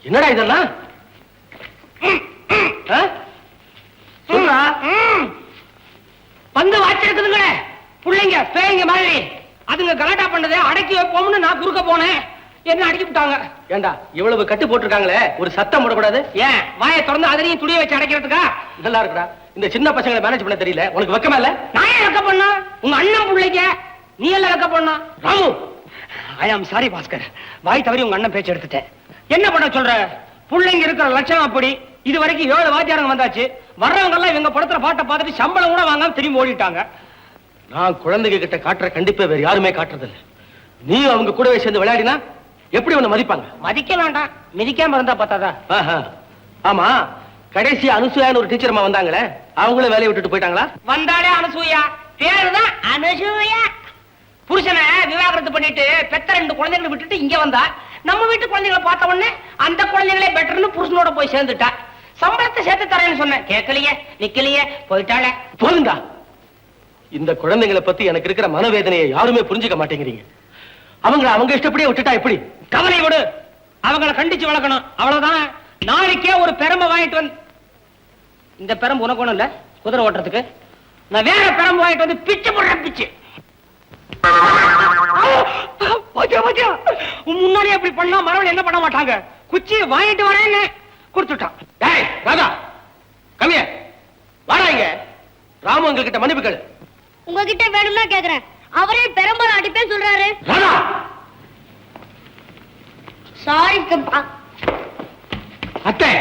என்னடா இதெல்லாம்? சொல்றா. வந்து வாச்சிருக்குதுங்களே பிள்ளைங்க பேய்ங்க மாதிரி. அதுங்க கலாட்டா பண்ணதே அடக்கி வைப்போம்னு நான் குறுக்க போனேன். என்ன அடக்கி விட்டாங்க. ஏண்டா இவ்வளவு கட்டு போட்டிருக்காங்களே, ஒரு சத்தம் போடக்கூடாது? ஏன் வாயை திறந்து அதனையும் துணியை வச்சு அடைக்கிறதுக்கா? நல்லா இருக்குடா. இந்த சின்ன பசங்களை மேனேஜ் பண்ண தெரியல. உனக்கு வெக்கமா இல்ல? நான் ஏன் வெக்க பண்ண? உங்க அண்ணன் பிள்ளைங்க. நீ எல்லாம் வெக்க பண்ண? ராமு, ஐ ஆம் சாரி பாஸ்கர். வாய் தவறி உங்க அண்ணன் பேச்சு எடுத்துட்டேன். என்ன பண்ண சொல்ற? பிள்ளைங்க இருக்கிற லட்சணம் அப்படி. இது வரைக்கும் 7 வாத்தியாரங்க வந்தாச்சு. வர்றவங்க எல்லாம் இவங்க படத்துல பாட்டை பார்த்துட்டு சம்பளம் கூட வாங்காம திரும்பி ஓடிட்டாங்க. நான் குழந்தைங்க கிட்ட காட்டுற கண்டிப்பா வேற யாருமே காட்டுறதில்லை. நீ அவங்க கூடவே சேர்ந்து விளையாடினா எப்படி உன்னை மதிப்பாங்க? மதிக்க வேண்டாம், மிதிக்காம இருந்தா பார்த்தாதா? ஆமா, கடைசி அனுசூயான்னு ஒரு டீச்சர் அம்மா வந்தாங்களே, அவங்களும் வேலையை விட்டுட்டு போயிட்டாங்களா? வந்தாலே அனுசூயா, பேருதான் அனுசூயா. புருஷனை விவாகரத்து பண்ணிட்டு பெத்த 2 குழந்தைகளை விட்டுட்டு இங்க வந்தா. நம்ம வீட்டு குழந்தைகளை பார்த்த உடனே அந்த குழந்தைகளே பெட்டர்னு புருஷனோட போய் சேர்ந்துட்டா. சம்பளத்தை சேர்த்து தரேன்னு சொன்னேன், கேட்கலையே, நிக்கலையே, போயிட்டாளே. போதுண்டா. இந்த குழந்தைகளை பத்தி எனக்கு இருக்கிற மனவேதனையை யாருமே புரிஞ்சுக்க மாட்டேங்கிறீங்க. அவங்க இஷ்டப்படியே விட்டுட்டா எப்படி? கவலை விடு, அவங்களை கண்டிச்சு வளர்க்கணும், அவ்வளவுதான். நாளைக்கே ஒரு பெரம்பை வாங்கிட்டு வந்து, இந்த பெரம்பு உனக்கு ஒண்ணும் இல்ல குதிரை ஓட்டுறதுக்கு, நான் வேற பெரம்பு வாங்கிட்டு வந்து பிச்சு போடுறேன். பிச்சு முன்னாடி அப்படி பண்ணா மறுபடியும் என்ன பண்ண மாட்டாங்க. குச்சி வாங்கிட்டு வரேன்னு கொடுத்துட்டான். ராதா கம்மிய வாடாங்க. ராமு உங்ககிட்ட மன்னிப்பு கேளு. உங்ககிட்ட வேணும்னா கேக்குறேன். அவரே பெரம்பல அடிப்பேன் சொல்றாரு. ராதா சாரி அத்தை,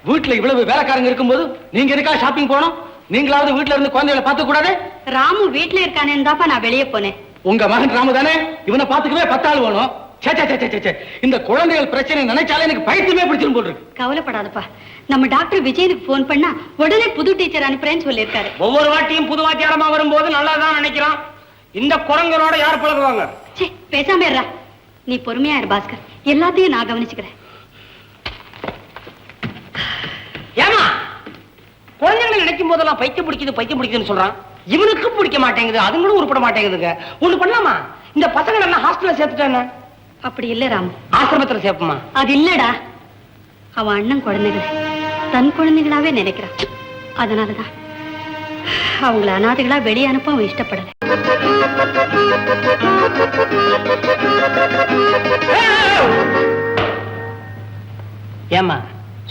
வீட்டுல இவ்வளவு வேலைக்காரங்க இருக்கும்போது நீங்க எதுக்கா ஷாப்பிங் போனோம்? நீங்களாவது வீட்டுல இருந்து குழந்தைகளை பார்த்து கூடாது? ராமு வீட்டுல இருக்கானேன்னு தாப்பா நான் வெளியே போனேன். உங்க மகன் ராமு தானே? இவனை பாத்துக்கவே 10 ஆள் வேணும். இந்த குழந்தைகள் பிரச்சனை நினைச்சாலே எனக்கு பைத்தியமே பிடிச்சிரும் போல் இருக்கு. கவலைப்படாதப்பா, நம்ம டாக்டர் விஜயனுக்கு போன் பண்ணா உடனே புது டீச்சர் அனுப்புறேன்னு சொல்லியிருக்காரு. ஒவ்வொரு வாட்டியும் புது வாத்தியாரமா வரும்போது நல்லாதான் நினைக்கிறான். இந்த குரங்கரோட யார் பழகுவாங்க? பேசாம இருடா. நீ பொறுமையா இரு பாஸ்கர், எல்லாத்தையும் நான் கவனிச்சுக்கிறேன். ஏமா குழந்தைகளை நினைக்கும் போதெல்லாம் பைத்தியம் பிடிக்குதுன்னு சொல்றான். இவனுக்கும் பிடிக்க மாட்டேங்குது, அதுங்களும் உருப்பட மாட்டேங்குதுங்க. ஒண்ணு பண்ணலாமா? இந்த பசங்களை எல்லாம் ஹாஸ்டல்ல சேர்த்துட்டானே. அப்படி இல்ல ராம், ஆசிரமத்துல சேர்ப்போமா? அது இல்லடா, அவன் அண்ணன் குழந்தைகளை தன் குழந்தைகளாவே நினைக்கிறான். அதனாலதான் அவங்கள அநாதைகளா வெளியே அனுப்ப அவன் இஷ்டப்படல. ஏமா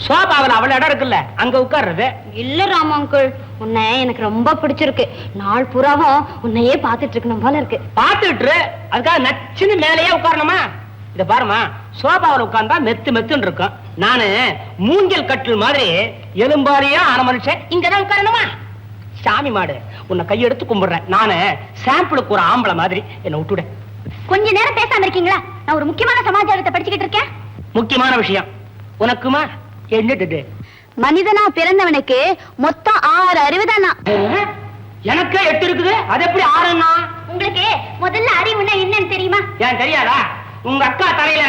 சோபாவில் அவள இடம் இருக்குல்ல, அங்க உட்கார்றது? இல்ல ராம் அங்கிள், உன்னை எனக்கு ரொம்ப பிடிச்சிருக்கு. நாள் பூராவும் உன்னையே பாத்துட்டு இருக்கணும் போல இருக்கு. பாத்துட்டு அதுக்காக நச்சுன்னு மேலேயே உட்காரணுமா? இத பாருமா, சோபாவில் உட்கார்ந்தா மெத்துன்னு இருக்கும். நானு மூங்கில் கட்டில் மாதிரி எலும்பாரியா ஆன மனுஷன் இங்கதான் உட்காரணுமா? சாமி மாடு, உன்னை கையெடுத்து கும்பிடுறேன். நானு சாம்பிளுக்கு ஒரு ஆம்பளை மாதிரி என்ன விட்டுட. கொஞ்ச நேரம் பேசாம இருக்கீங்களா? நான் ஒரு முக்கியமான சமாச்சாரத்தை படிச்சுக்கிட்டு இருக்கேன். முக்கியமான விஷயம் உனக்குமா? என்னது? மனிதனா பிறந்தவனுக்கு மொத்தம் 6 அறிவுதானா? எனக்கு 8 இருக்குது. அது எப்படி 6ன்னா? உங்களுக்கு முதல்ல அறிவுன்னா என்னன்னு தெரியுமா? ஏன் தெரியாதா? உங்க அக்கா தலையில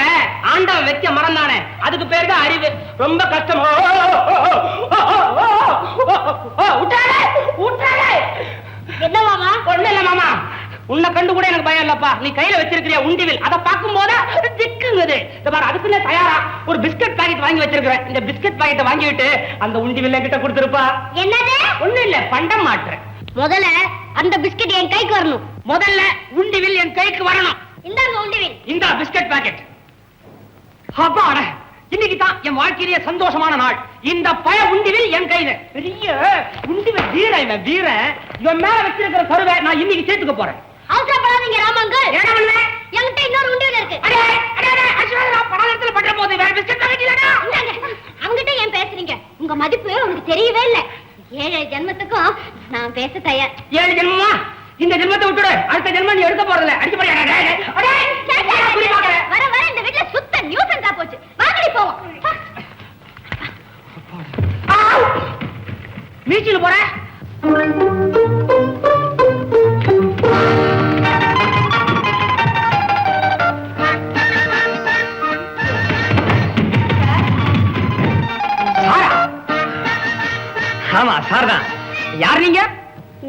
ஆண்டவன் வைக்க மறந்தானே, அதுக்கு பேரு தான் அறிவு. ரொம்ப கஷ்டம். என்ன மாமா? ஒண்ணு இல்ல மாமா, உன்னை கண்டு கூட எனக்கு பயம் இல்லப்பா. நீ கையில வச்சிருக்கிறிய உண்டிவில், அதை பார்க்கும் போது திக்குங்குது. அதுக்குள்ள தயாரா ஒரு பிஸ்கட் பாக்கெட் வாங்கி வச்சிருக்கிறேன். இந்த பிஸ்கட் பாக்கெட்டை வாங்கிட்டு அந்த உண்டிவில் கிட்ட கொடுத்துருப்பா. என்னது? ஒண்ணு இல்ல, பண்டம் மாட்டுறேன். முதல்ல அந்த பிஸ்கட் என் கைக்கு வரணும். முதல்ல உண்டிவில் என் கைக்கு வரணும். இந்தாங்க உண்டிவில். இந்த பிஸ்கட் பாக்கெட். அப்பாடா, இன்னைக்கு தான் என் வாழ்க்கையிலேயே சந்தோஷமான நாள். இந்த பய உண்டிவில் என் கையில. பெரிய உண்டிவில் வீர, இவன் வீர. இவன் மேல வச்சிருக்கிற கருவை நான் இன்னைக்கு சேர்த்துக்க போறேன். அவசரப்படாதீங்க ராமங்க. ஏடவல்ல, என்கிட்ட இன்னொரு உண்டிவில் இருக்கு. அடே அடே, அஸ்வதா பணத்துல பண்ற போது வேற பிஸ்கட் பாக்கெட் இல்லடா. அவங்கிட்ட ஏன் பேசுறீங்க? உங்க மதிப்பு உங்களுக்கு தெரியவே இல்ல. 7 ஜென்மத்துக்கும் நான் பேச தயார். 7 ஜென்மமா? இந்த ஜென்மத்தை விட்டுடு, அடுத்த ஜென்மம் நீ எடுக்க போறதில்ல. அடிச்சு போறியா? வர வர இந்த வீட்டுல சுத்த நியூசன்ஸா போச்சு. வாங்கடி போவோம். மீச்சில போற? ஆமா சார் தான். யார் நீங்க?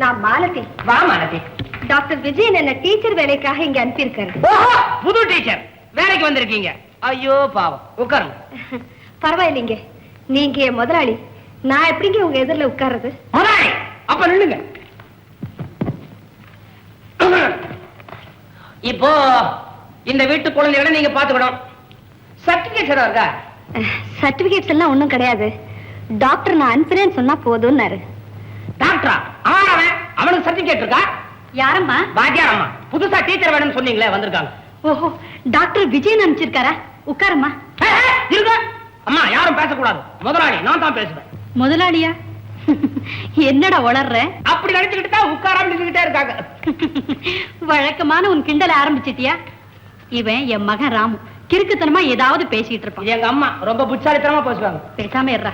நான் மாலதி. வா மாலதி. டாக்டர் விஜயன் என்ன டீச்சர் வேலைக்காக இங்க அனுப்பியிருக்காரு. புது டீச்சர் வேலைக்கு வந்திருக்கீங்க? ஐயோ பாவம், உட்காருங்க. பரவாயில்லைங்க, நீங்க என் முதலாளி, நான் எப்படிங்க உங்க எதிரில் உட்கார்றது? முதலாளி அப்ப நில்லுங்க. இப்போ இந்த வீட்டு குழந்தைகளை நீங்க பாத்துக்கணும். சர்டிபிகேட் இருக்கா? சர்டிபிகேட்ஸ் எல்லாம் ஒண்ணும் கிடையாது. டாக்டர் நான் அனுப்புறேன்னு சொன்னா போதும்னாரு. டாக்டரா? அவனுக்கு சர்டிபிகேட் இருக்கா? யாரம்மா? பாக்கியாரம்மா. புதுசா டீச்சர் வேணும்னு சொன்னீங்களே, வந்திருக்காங்க. ஓஹோ, டாக்டர் விஜயன் அனுப்பிச்சிருக்காரா? உட்காரம்மா. இருங்க அம்மா, யாரும் பேசக்கூடாது. முதலாளி நான் தான் பேசுவேன். முதலாளியா? என்னடா வளர்ற? அப்படி நினைச்சுக்கிட்டு தான் உட்காராம நின்றுகிட்டே இருக்காங்க. வழக்கமான உன் கிண்டல ஆரம்பிச்சிட்டியா? இவன் என் மகன் ராமு, கிறுக்குத்தனமா ஏதாவது பேசிட்டு இருப்பான். எங்க அம்மா ரொம்ப புட்சாலித்தனமா பேசுவாங்க. பேசாம இருறா.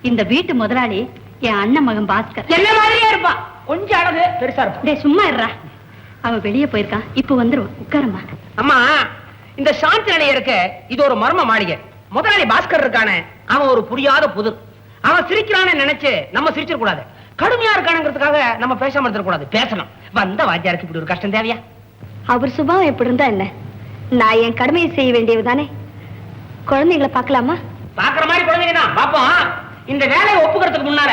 இந்த வீட்டு முதலாளி என் அண்ணன் மகன் பாஸ்கர். என்ன மாதிரியே இருப்பான், கொஞ்சம் அழகு பெருசா இருப்பான். டேய் சும்மா இருறா, அவன் வெளியே போயிருக்கான், இப்ப வந்துருவான். உட்காரம்மா. அம்மா, இந்த சாந்தி நிலையருக்கு இது ஒரு மர்ம மாளிகை. முதலாளி பாஸ்கர் இருக்கானே, அவன் ஒரு புரியாத புது. அவன் சிரிக்கிறான்னு நினைச்சு நம்ம சிரிச்சிட கூடாது. கடுமையா இருக்கானுங்கிறதுக்காக நம்ம பேசாம இருக்க கூடாது, பேசணும். வந்த வாத்தியாருக்கு இப்படி ஒரு கஷ்டம் தேவையா? அவர் சுபாவம் எப்படி இருந்தா என்ன? நான் என் கடமையை செய்ய வேண்டியதுதானே. குழந்தைகளை பார்க்கலாமா? பாக்குற மாதிரி குழந்தைங்க தான் பாப்போம். இந்த வேலையை ஒப்புக்கிறதுக்கு முன்னால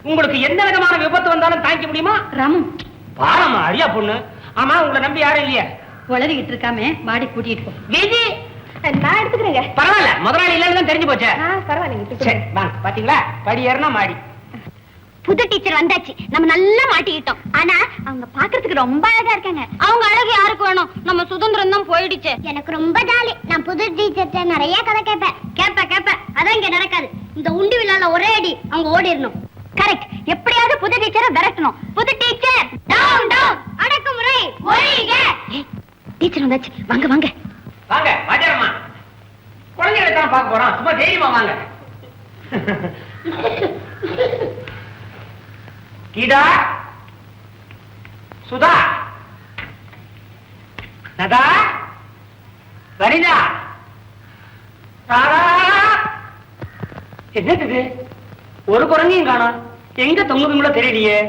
உங்களுக்கு எந்த விதமான விபத்து வந்தாலும் தாங்கிக்க முடியுமா? ராமு பாரமா அரியா பொண்ணு. ஆமா, உங்களை நம்பி யாரும் இல்லையா? உளறிக்கிட்டு இருக்காம வாடி கூட்டிட்டு போ. விஜி, நான் எடுத்துக்கிறேங்க. பரவாயில்ல, முதலாளி இல்லன்னு தெரிஞ்சு போச்சே. பரவாயில்லைங்க. சரி வாங்க. பாத்தீங்களா, படி ஏறினா மாடி. புது டீச்சர் வந்தாச்சு, நம்ம நல்லா மாட்டிக்கிட்டோம். ஆனா அவங்க பாக்குறதுக்கு ரொம்ப அழகா இருக்காங்க. அவங்க அழகு யாருக்கு வேணும்? நம்ம சுதந்திரம் தான் போயிடுச்சு. எனக்கு ரொம்ப ஜாலி. நான் புது டீச்சர்ட்ட நிறைய கதை கேட்பேன். அதான் இங்க நடக்காது. இந்த உண்டி விழால ஒரே அடி அவங்க ஓடிடணும். கரெக்ட். எப்படியாவது புது டீச்சரை விரட்டணும். புது டீச்சர் டவுன் டவுன், அடக்குமுறை ஒழிக. டீச்சர் வந்தாச்சு, வாங்க வாங்க வாங்க. வாத்தியாரம்மா, குழந்தைகளை தான் பார்க்க போறோம், சும்மா தைரியமா வாங்க. கீதா, சுதா, நதா, வனிதா, சாரா. என்னது ஒரு குரங்கையும் காணோம்? எங்க தொங்குதுங்களோ தெரியலையே.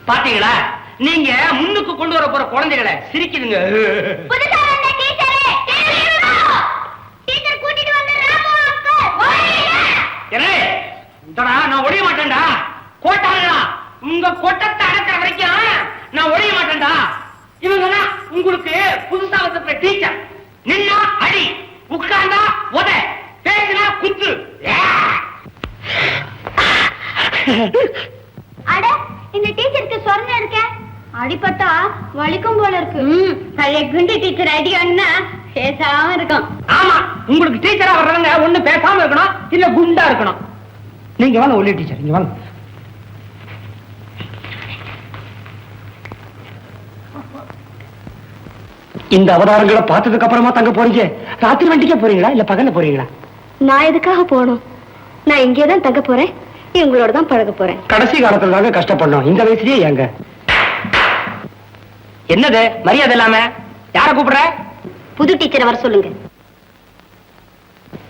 பாத்தீங்களா, நீங்க முன்னுக்கு கொண்டு வர போற குழந்தைகளை சிரிக்குதுங்க. நான் ஒழிய மாட்டேன்டா. கோட்டாளா, உங்க கொட்டத்தை அடக்கிற வரைக்கும் நான் ஒழிய மாட்டேன்டா. இவங்க உங்களுக்கு புதுசா வந்த டீச்சர். நின்னா அடி, உட்கார்ந்தா உத, பேசினா குத்து. அட, இந்த டீச்சருக்கு சொர்ணம் இருக்க, அடிபட்டா வலிக்கும் போல இருக்கு. பழைய குண்டு டீச்சர் அடியான்னா பேசாம இருக்கும். ஆமா, உங்களுக்கு டீச்சரா வர்றவங்க ஒண்ணு பேசாம இருக்கணும், இல்ல குண்டா இருக்கணும். நீங்க வாங்க ஒல்லி டீச்சர், இங்க வாங்க. இந்த அவதாரங்களை பார்த்ததுக்கு அப்புறமா தங்க போறீங்க? ராத்திரி வண்டிக்கே போறீங்களா, இல்ல பகல்ல போறீங்களா? நான் எதுக்காக போகணும்? நான் இங்கேதான் தங்க போறேன், இவங்களோட தான் பழக போறேன். கடைசி காலத்துல கஷ்டப்படணும், இந்த வயசுலயே ஏங்க? என்னது மரியாதை இல்லாம? யார கூப்பிடுற? புது டீச்சரை வர சொல்லுங்க.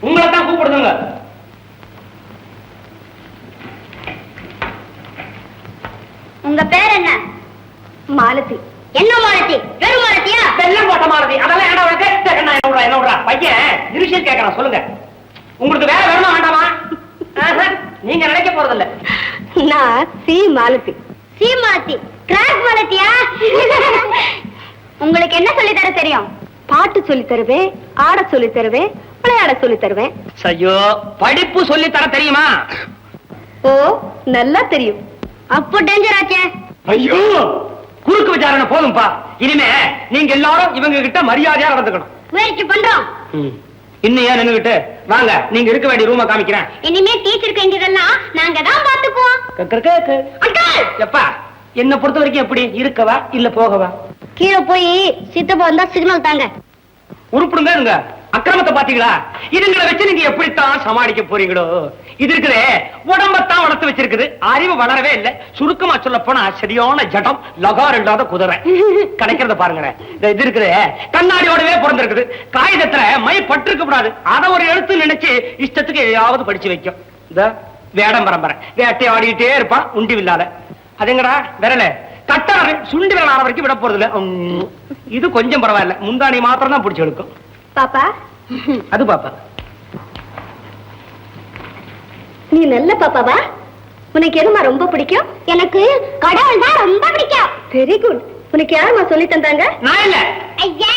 உங்களை தான் கூப்பிடுங்க. உங்க பேர் என்ன? மாலதி. என்ன மாலதி? வெறும் மாலதியா? வெள்ளம் போட்ட மாலதி. அதெல்லாம் என்ன உனக்கு? என்ன பையன் நிருஷம் கேட்கறான், சொல்லுங்க. உங்களுக்கு வேற வேணுமா வேண்டாமா? நீங்க நினைக்க போறதில்ல. நான் C Malathi. C Malathi? Crack மாலதியா? உங்களுக்கு என்ன சொல்லி தர தெரியும்? பாட்டு சொல்லி தருவேன், ஆட சொல்லி தருவேன், விளையாட சொல்லி தருவேன். ஐயோ, படிப்பு சொல்லி தர தெரியுமா? ஓ, நல்லா தெரியும். அப்போ டேஞ்சர் ஆச்சே. ஐயோ, குறுக்கு விசாரணை போதும்பா. இனிமே நீங்க எல்லாரும் இவங்க கிட்ட மரியாதையா நடந்துக்கணும். முயற்சி பண்றோம். இன்னும் ஏன் நின்னுகிட்டு? வாங்க, நீங்க இருக்க வேண்டிய ரூமை காமிக்கிறேன். இனிமே டீச்சருக்கு வேண்டியதெல்லாம் நாங்க தான் பாத்துக்குவோம். எப்பா, என்ன பொறுத்த வரைக்கும் எப்படி இருக்கவா இல்ல போகவா? கீழே போய் சித்தப்பா வந்தா சிக்னல் தாங்க. உருப்பிடுங்க. அக்கிரமத்தை பாத்தீங்களா? இதுங்களை வச்சு நீங்க எப்படித்தான் சமாளிக்க போறீங்களோ? இது இருக்குதே உடம்பத்தான் வளர்த்து வச்சிருக்குது, அறிவு வளரவே இல்லை. சுருக்கமா சொல்ல போனா சரியான ஜடம், லகார் இல்லாத குதிரை. கிடைக்கிறத பாருங்களேன். இது இருக்குதே கண்ணாடியோடவே பிறந்திருக்குது. காகிதத்துல மை பட்டிருக்க கூடாது. அதை ஒரு எழுத்து நினைச்சு இஷ்டத்துக்கு எதையாவது படிச்சு வைக்கும். இந்த வேடம் பரம்பரை வேட்டை ஆடிக்கிட்டே இருப்பான் உண்டி வில்லாத. அதுங்கடா விரல கட்டாரு சுண்டி விரல் ஆற வரைக்கும் விட போறது இல்ல. இது கொஞ்சம் பரவாயில்ல, முந்தாணி மாத்திரம் தான் பிடிச்சி எடுக்கும். பாப்பா அது பாப்பா, நீ நல்ல பாப்பாவா? உனக்கு எதுமா ரொம்ப பிடிக்கும்? எனக்கு கடவுள் தான் ரொம்ப பிடிக்கும். Very good. உனக்கு யாருமா சொல்லி தந்தாங்க? நான் இல்ல. ஐயா,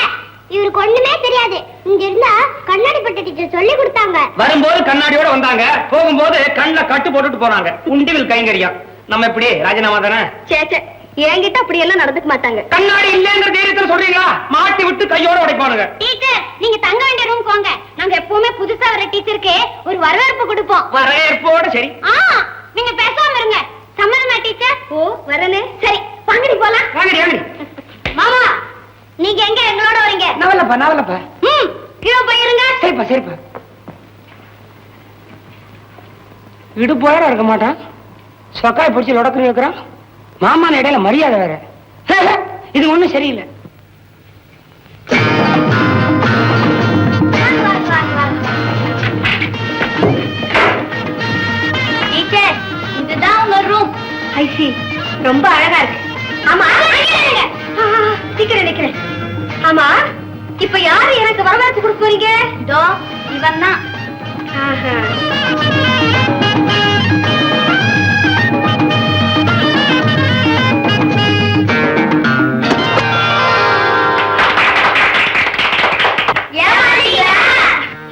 இவருக்கு ஒண்ணுமே தெரியாது. இங்க இருந்தா கண்ணாடி பட்ட டீச்சர் சொல்லி கொடுத்தாங்க. வரும்போது கண்ணாடியோட வந்தாங்க, போகும்போது கண்ணுல கட்டு போட்டுட்டு போனாங்க. உண்டிவில் கைங்கரியா. நம்ம எப்படி ராஜினாமா தானே? சேச்சே, என்கிட்ட அப்படி எல்லாம் நடந்துக்க மாட்டாங்க. கண்ணாடி இல்லங்கிற தைரியத்துல சொல்றீங்களா? மாட்டி விட்டு கையோட உடைப்பானுங்க. டீச்சர், நீங்க தங்க வேண்டிய ரூம் போங்க. நாங்க எப்பவுமே புதுசா வர டீச்சருக்கு ஒரு வரவேற்பு கொடுப்போம். வரவேற்போட சரி. நீங்க பேசாம இருங்க. சம்மதமா டீச்சர்? ஓ, வரனே. சரி, வாங்கடி போலாம். வாங்கடி வாங்கடி. மாமா, நீங்க எங்க எங்களோட வரீங்க? நவலப்பா நவலப்பா. கீழே போயிருங்க. சரிப்பா சரிப்பா. இடுப்போட இருக்க மாட்டான், சொக்காய் பிடிச்சி லொடக்குன்னு இருக்கிறான். மாமான இடையில மரியாதை வேற. இது ஒண்ணும் சரியில்லை. டீச்சர், இதுதான் உங்க ரூம். ஐசி, ரொம்ப அழகா இருக்கு. ஆமா, சீக்கிரம் நிக்கிறேன். ஆமா, இப்ப யாரு எனக்கு வரவேற்பு கொடுக்க போறீங்க? இதோ இவன் தான்.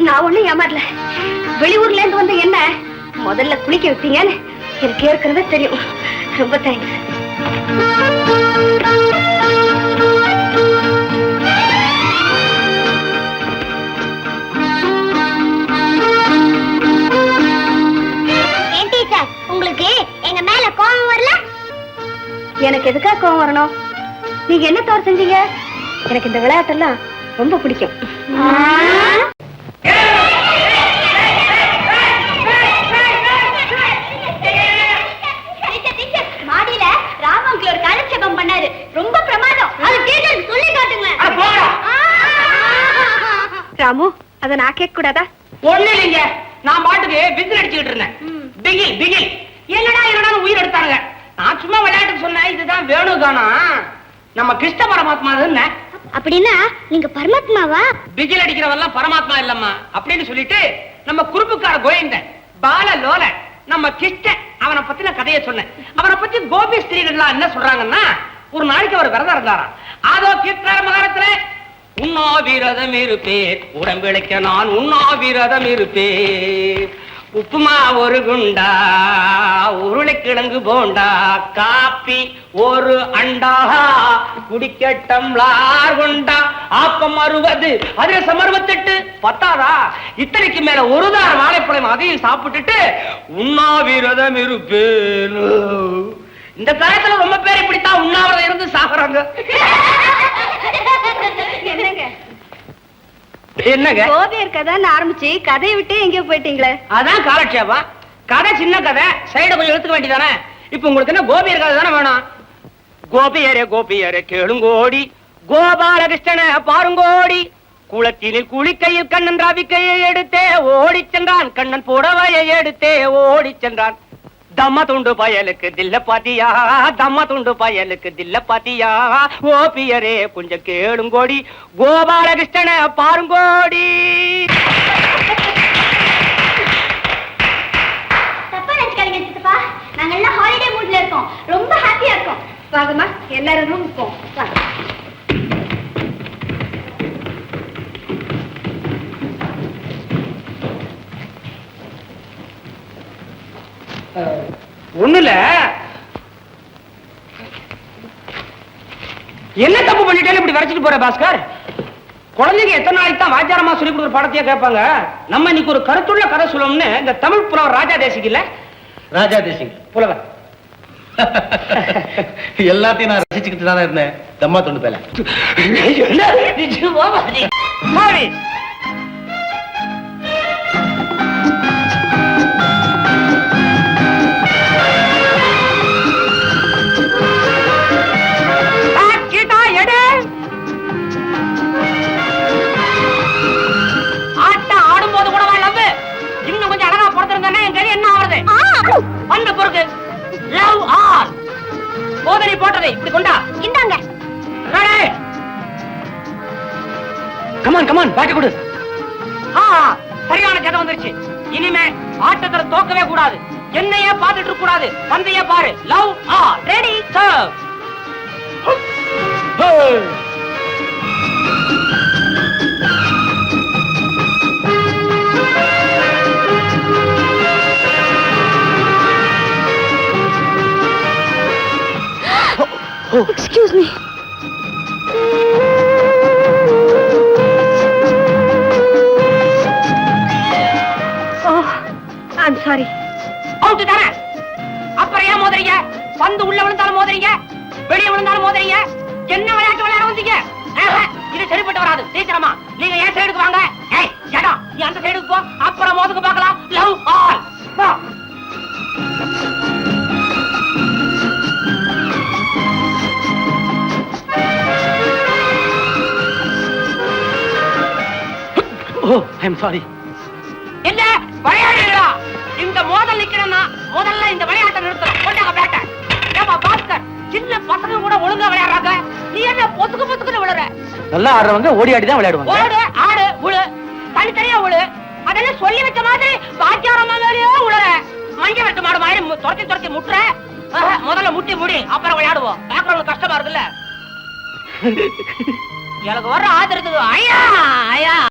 நான் ஒண்ணும் ஏமாறல. வெளியூர்ல இருந்து வந்து என்ன முதல்ல குளிக்க வைப்பீங்கன்னு எனக்கு ஏற்கனவே தெரியும். ரொம்ப தேங்க்ஸ். உங்களுக்கு எங்க மேல கோபம் வரல? எனக்கு எதுக்கா கோபம் வரணும்? நீங்க என்ன தவறு செஞ்சீங்க? எனக்கு இந்த விளையாட்டெல்லாம் ரொம்ப பிடிக்கும். மாடியில ராமங்க ஒரு காலட்சேபம் பண்ணாரு, ரொம்ப பிரமாதம். அது டீச்சர் சொல்லி காட்டுங்க. ராமு, அத நான் கேட்க கூடாதா? ஒண்ணு இல்லைங்க, நான் பாட்டுக்கு விசில் அடிச்சுக்கிட்டு இருந்தேன். பிகில் பிகில் என்னடா என்னடா உயிர் எடுத்தாங்க. நான் சும்மா விளையாட்டுக்கு சொன்னேன். இதுதான் வேணுகானா நம்ம கிருஷ்ண பரமாத்மா. அப்படின்னா நீங்க பரமாத்மாவா? பிகில் அடிக்கிறவெல்லாம் பரமாத்மா இல்லம்மா அப்படின்னு சொல்லிட்டு நம்ம குறுப்புக்கார கோயந்தன் பால லோல நம்ம கிருஷ்ண அவனை பத்தின கதையை சொன்னேன். அவனை பத்தி கோபி ஸ்திரீகள்லாம் என்ன சொல்றாங்கன்னா, ஒரு நாளைக்கு அவர் விரதம் இருந்தாராம். அதோ கீர்த்தன மகாரத்துல உண்ணாவிரதம் இருப்பேன், உடம்பிழைக்க நான் உண்ணாவிரதம் இருப்பேன். உப்புமா ஒரு குண்டா, உருளைக்கிழங்கு போண்டா, காப்பி ஒரு அண்டா, குடிக்க டம்ளார் குண்டா, ஆப்பம் 60, அதிரசம் 68. பத்தாதா? இத்தனைக்கு மேல ஒரு தார் வாழைப்பழம் அதையும் சாப்பிட்டுட்டு உண்ணாவிரதம் இருப்பேன். இந்த காலத்துல ரொம்ப பேர் இப்படித்தான் உண்ணாவிரதம் இருந்து சாப்பிடுறாங்க. என்னங்க என்னங்க கோபியர் கதை ஆரம்பிச்சு கதையை விட்டு எங்கேயோ போயிட்டீங்களே? அதான் காலட்சேபம். கதை சின்ன கதை, சைட கொஞ்சம் எடுத்துக்க வேண்டியதானே. இப்ப உங்களுக்கு என்ன கோபியர் கதை தானே வேணும்? கோபியரே கோபியரே கேளுங்கோடி, கோபாலகிருஷ்ணனை பாருங்கோடி, குளத்தினில் குளிக்கையில் கண்ணன் ராவிக்கையை எடுத்தே ஓடி சென்றான், கண்ணன் புடவையை எடுத்தே ஓடி சென்றான். தம்ம துண்டு பயலுக்கு தில்ல பாத்தியா, தம்ம துண்டு பயலுக்கு தில்ல பாத்தியா, கோபியரே கொஞ்சம் கேளுங்கோடி, கோபாலகிருஷ்ணனை பாருங்கோடி. தப்பா நினைச்சுக்காதீங்க சித்தப்பா, நாங்க எல்லாம் ஹாலிடே மூட்ல இருக்கோம், ரொம்ப ஹாப்பியா இருக்கோம். வாங்கம்மா, எல்லாரும் ரூமுக்கு போவோம். வாங்க. ஒண்ணுல என்ன தப்பு பண்ணிட்டேன்னு இப்படி வரைச்சிட்டு போற பாஸ்கர்? குழந்தைங்க எத்தனை நாளைக்கு தான் வாத்தியாரமா சொல்லி கொடுக்குற பாடத்தையே கேட்பாங்க. நம்ம இன்னைக்கு ஒரு கருத்துள்ள கதை சொல்லணும்னு இந்த தமிழ் புலவர் ராஜா தேசிக் இல்ல, ராஜா தேசிங் புலவர் எல்லாத்தையும் நான் ரசிச்சுக்கிட்டு தானே இருந்தேன். தம்மா தொண்டு பேல மோதிரி போட்டதை இப்படி கொண்டா. இந்தாங்க. கமான் கமான், பேட்டை கொடு. சரியான கதை வந்துருச்சு. இனிமே ஆட்டத்துல தோக்கவே கூடாது. என்னையே பார்த்துட்டு இருக்க கூடாது. பந்தைய பாரு. Love all ready serve. Excuse me. Oh, I'm sorry. Out தானே. அப்புறம் ஏன் மோதிரீங்க? பந்து உள்ள விழுந்தாலும் மோதிரீங்க, வெளியே விழுந்தாலும் மோதிரீங்க. என்ன விளையாட்டு விளையாட வந்தீங்க? இது சரிப்பட்டு வராது. சீக்கிரமா நீங்க ஏன் சைடுக்கு வாங்க. ஏய் ஜடா, நீ அந்த சைடுக்கு போ. அப்புறம் மோதுக்கு பார்க்கலாம். லவ் ஆல் வா. ஓ, ஐ அம் சாரி. என்ன விளையாடுறீங்களா? இந்த மோதல் நிக்கணும்னா முதல்ல இந்த விளையாட்டை நிறுத்தணும். கொண்டாங்க பேட்டை. ஏமா பாஸ்கர், சின்ன பசங்க கூட ஒழுங்கா விளையாடுறாங்க. நீ என்ன பொசுக்கு பொசுக்குன்னு விழுற? நல்லா ஆடுறவங்க ஓடி ஆடி தான் விளையாடுவாங்க. ஓடு ஆடு உழு, தனித்தனியா உழு. அதெல்லாம் சொல்லி வச்ச மாதிரி பாக்கியாரமா மாதிரியே உழுற. மஞ்ச வெட்டு மாடு மாதிரி துரத்தி துரத்தி முட்டுற. முதல்ல முட்டி முடி, அப்புறம் விளையாடுவோம். பேக்ரவுண்ட் கஷ்டமா இருக்குல்ல. எனக்கு வர்ற ஆதரத்துக்கு ஐயா ஐயா